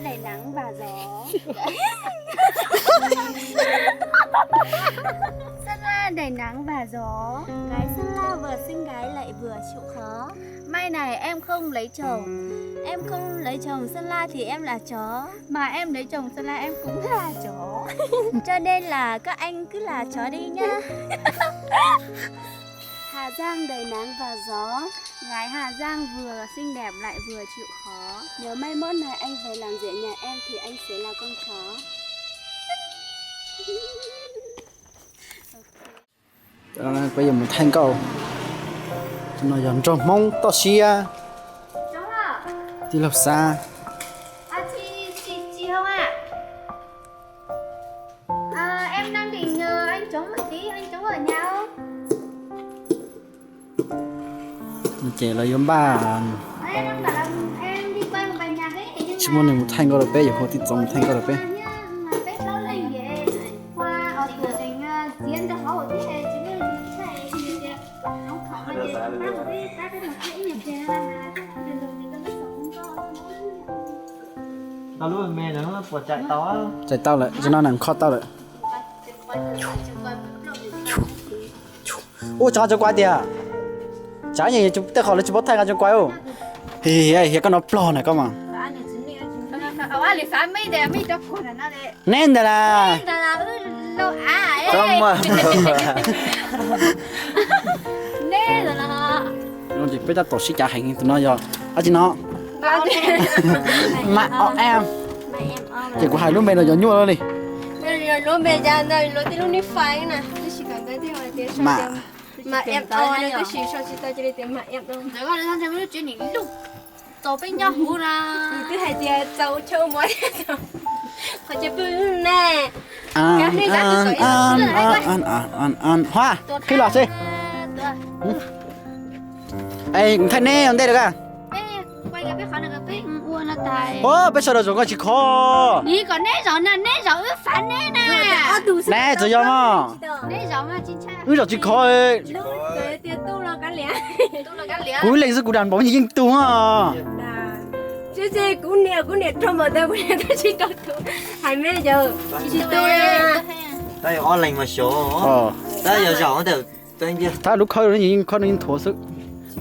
đầy nắng và gió. Sơn La đầy nắng và gió. Gái Sơn La vừa xinh gái lại vừa chịu khó. Mai này em không lấy chồng. Em không lấy chồng Sơn La thì em là chó. Mà em lấy chồng Sơn La em cũng là chó. Cho nên là các anh cứ là chó đi nhá. Hà Giang đầy nắng và gió. Gái Hà Giang vừa xinh đẹp lại vừa chịu khó. Nếu mai mốt này anh về làm rể nhà em thì anh sẽ là con chó. Bây giờ mình thành cầu nó dần trong mong to xia Chó à? đi lập xa. À chị không ạ? Em đang định nhờ anh chống một tí, anh chống ở nhà không? Trẻ là yếm ba Em đang bảo là em đi quay một bài nhạc ấy. Nhưng chỉ muốn mình thành cầu là bé giờ họ thì trong thành cầu là bé. mà bé đó là gì? Hoa ở cửa thành diễn được họ thế chỉ biết chạy gì vậy? Không khó mà gì? Ta cái một cái nhạc kia là đường đường thì con sống có. tao lúc mẹ nó bỏ chạy to Chạy tao lại cho nó nằm khó tao lại. Ô chó cho quay kìa. Chả gì chúng ta khỏi là chúng bắt thay cho quay ô. Hi con nó plon này cơ mà. Awali fa mấy đề mấy đó còn là nó đấy. Nên là Nên là lâu à ấy. không mà Nên là nó chỉ biết ta tổ chức trả hành tụi nó giờ. À chị nó mà em chỉ có hai đứa mẹ nó nhỏ nhua đi. Nó về ra đây nó tí lúc đi phải nè, tôi chỉ cần cái tiếng là tiếng mà em nó tôi chỉ sao chỉ tao chỉ tiếng mà em đâu. nếu mà nó thêm cái chuyện này lúc tổ bên nhau hú ra. Tôi hay tiếng cháu châu mới họ chỉ bự nè. Ăn hoa khi lọt đi. Ê thay nè on đây được à? Quay cái khó được cái uốn nó tài. Ô bây giờ rồi có chỉ khó. Đi còn nét rồi phản nét nè. Nè rồi giờ mà. Nét rồi mà chính xác. Rồi chỉ khó. Cái tiếng tu là cái lẽ. Tôi là cái Cú lên sức cú đàn bóng như tu ha. Chứ cú nè trong mà tôi tôi chỉ có tu. Hai mấy giờ chỉ tu nè. tao giờ lành mà số tao giờ giỏi đều tên kia Ta lúc khó nó nhìn thua sức.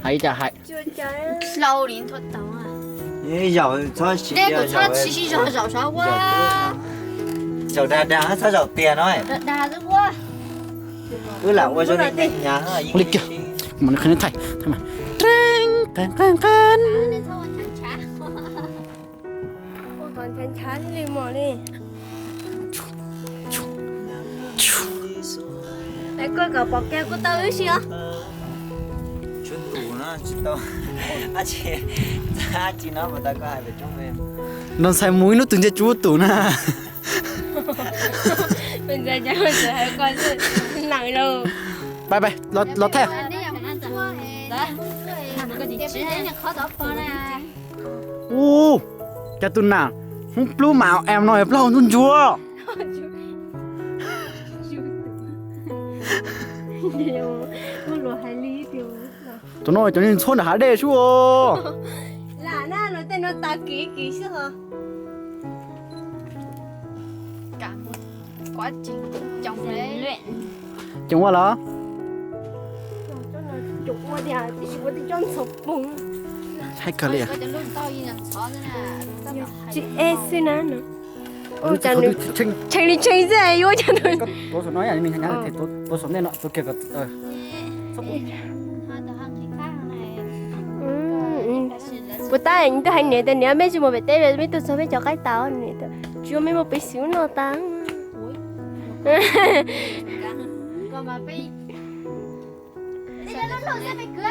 Hay chả hay. Chưa chơi. Lâu đến thoát tàu à. ấy giỏi cho chị Đây của giỏi nó chỉ giỏi quá. giỏi đa sao giỏi tiền thôi Đà rất quá. cứ là qua cho nên nhà Ôi kìa. Mà nó không thay mà. Trăng. Nên thôi chán chán. Ôi còn chán chán đi mò đi. Để coi cả bọc keo của tao ư chưa? chuyên tủ nó chị tao chị nó mà tao có hai vợ chồng em Nó sai mũi nó từng cho chú tủ nè. Bây giờ cháu sẽ hay coi sự nặng đâu. Bye lọt theo. Ô, cho tôi nào. Không plu mạo em nói plu luôn chúa. Điều một lúa hai ly điều. Tôi nói cho nên xôn là hả đề chú. Là nó tên nó ta kỹ chứ hả? Cả một quá trình trong luyện. Chẳng qua là. Cho nó chụp qua đi à, chỉ có đi chọn sọc bùng. Hay cả lìa. Chị e xin á nữa. Ôi Chẳng chẳng được. Chẳng đi chơi gì vô chẳng được. Tôi nói là mình nhá thì tôi sống đây nọ tôi kêu cả Bữa ta anh tôi hay nè, tên nhớ mấy chú một bé té về mấy tôi sao mấy cho cái tao nè, chú mấy một bé xíu nó tăng. Còn mà bị nó lột ra mày cửa.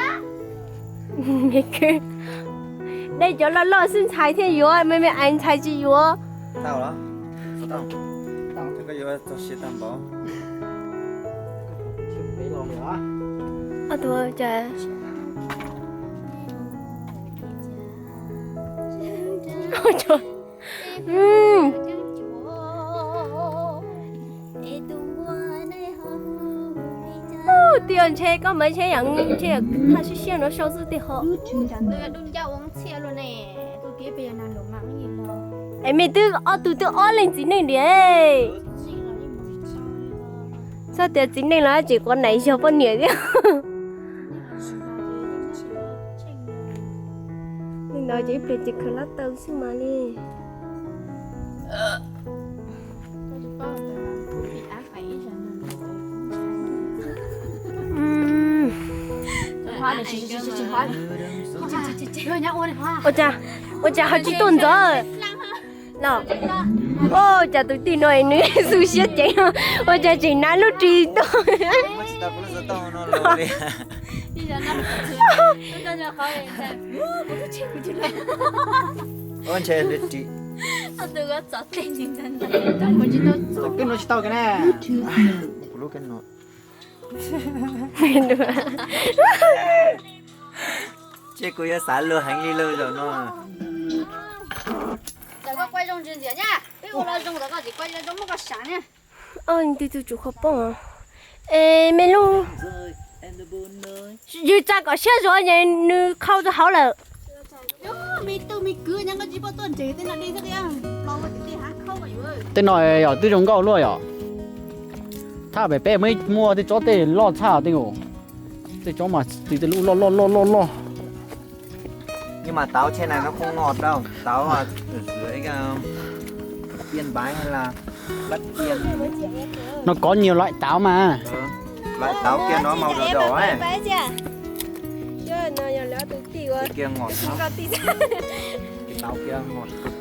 Mẹ cứ đây cho lo xin trái thế yếu mấy anh trái gì yếu. tao đó tao tôi có giờ tôi sẽ đảm bảo Ơ thôi trời. Ôi trời. Tiền chơi có mấy chơi những chơi他是线了手指的好。 Tôi đun dao uống xe luôn nè. Tôi kia bây giờ làm đồ mắm gì mà. em mẹ tư ở tụi tôi ở lên chính này đi sao tiền chính này là chỉ có này cho bao nhiêu đấy nên nói chỉ phải chỉ khởi lát tao xin mà đi ôi cha họ chỉ tuần rồi nào ô cha tụi tin nói nữa sushi chạy ôi cha chỉ nói lúc trí thôi Mà chỉ tao cũng là tao nó lâu đi. Ôn chơi lịch trị. cái nó chỉ tao cái này Lúc cái nó. Chị cô xả lừa hành ly lừa rồi nó. quay trong trên dưới nha. Cái cô là trong đó có gì quay trong một cái sáng nha. ôi đi tụi chủ khó bỏ ê mẹ lu dù cha có xe rồi vậy nữ khâu cho hảo là Mi cứ nhang cái gì bao tuần chế tên là đi thế kia. Bao cái gì hả không phải ơi. tên nói ở tư trong câu luôn à thà bé bé mới mua thì cho tên lo thà tên ngủ thì cho mà thì lo lo Nhưng mà táo trên này nó không ngọt đâu. Táo ở dưới cái yên bái hay là đất yên. nó có nhiều loại táo mà Loại táo kia nó màu đỏ đỏ ấy. chứ nó giờ léo tụi tiêu Cái kia ngọt lắm. Cái táo kia ngọt cực.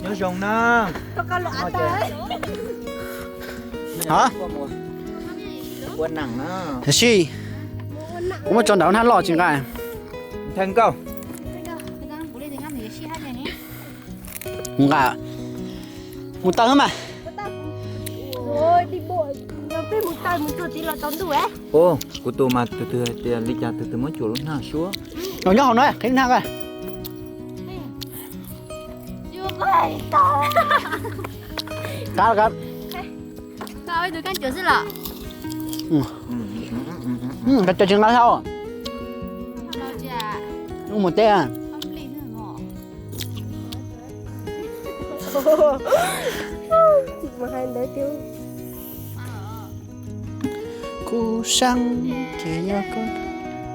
Nhớ dùng nó. có con lợn tới hả Quân nặng nó. thế gì cũng mà chọn đảo hắn lo chừng cái Thành công. không cả một tao mà ôi đi bộ nó biết một tay một chuột thì là tóm đuổi Ô, của tôi mà từ lý cha từ mới chuột lúc nào xuống. nhỏ nhỏ nói cái nào coi cá cá Sao ấy tôi cắn chỗ gì lạ? cái trò chuyện là sao Đâu chị à? một té à Không lì nữa ngỏ. chị mà hai đứa tiêu cô sang kia nhau con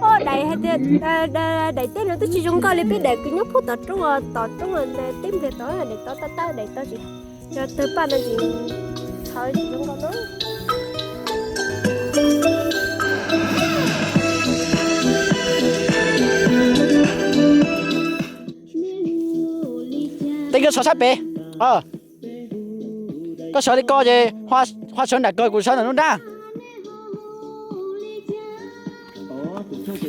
ô đầy hay đầy tên nó tôi chỉ dùng coi lấy biết để cái nhóc phút tọt trong rồi tìm về tối là để tối để tối gì cho tới ba nó gì thôi chỉ dùng con đó tính cái sổ sách bể có sổ đi coi gì hoa sơn đã coi của sơn là nó đa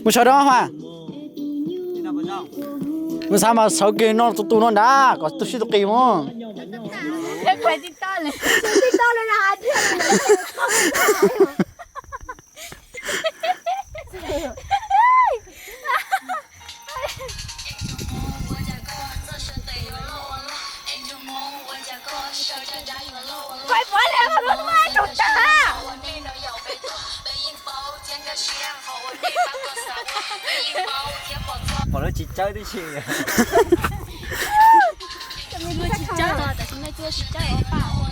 một sổ đó hoa mà sao mà sổ kia nó tụt nó đá có tụt xí tụt kia mà Quay TikTok này. TikTok lên là quay bỏ lại mà luôn mai trục ta Bỏ nó chỉ chơi đi chị. Chúng tôi chỉ chơi rồi, tại chúng tôi chưa chỉ chơi ở phòng.